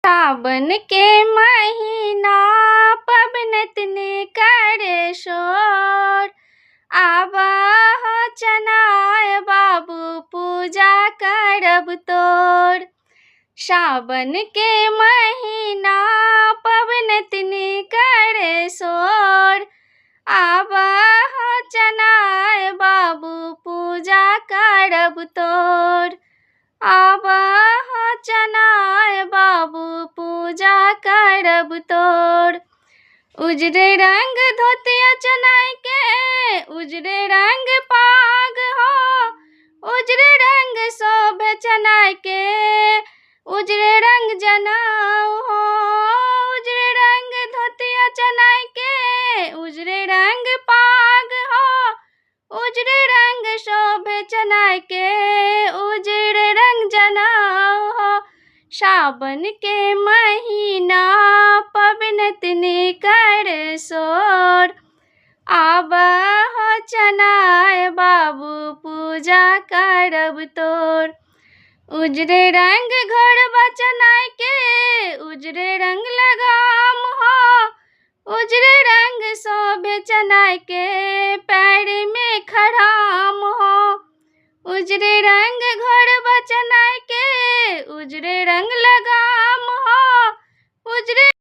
सावन के महीना पबनतने करे शोर। आवा हो चनाय बाबू पूजा करब तोर। सावन के महीना पबनतने करे शोर। आवा हो चनाय बाबू पूजा करब तोर। आवा हो चनाय बाबू पूजा करब तोर। उजरे रंग धोतिया चनाय के उजरे रंग पाग हो। उजरे रंग शोभे चनाय के उजरे रंग जनाऊ हो। उजरे रंग धोतिया चनाय के उजरे रंग पाग हो। उजरे रंग शोभे चनाय के उजरे रंग जनाऊ हो। सावन के महीना पबनतने करे शोर। आवा हो चनाय बाबू पूजा करब तोर। उजरे रंग घोड़वा चनाय के उजरे रंग लगाम हो। उजरे रंग शोभे चनाय के पैर में खड़ाम हो। उजरे रंग घोड़वा चनाय के उजरे रंग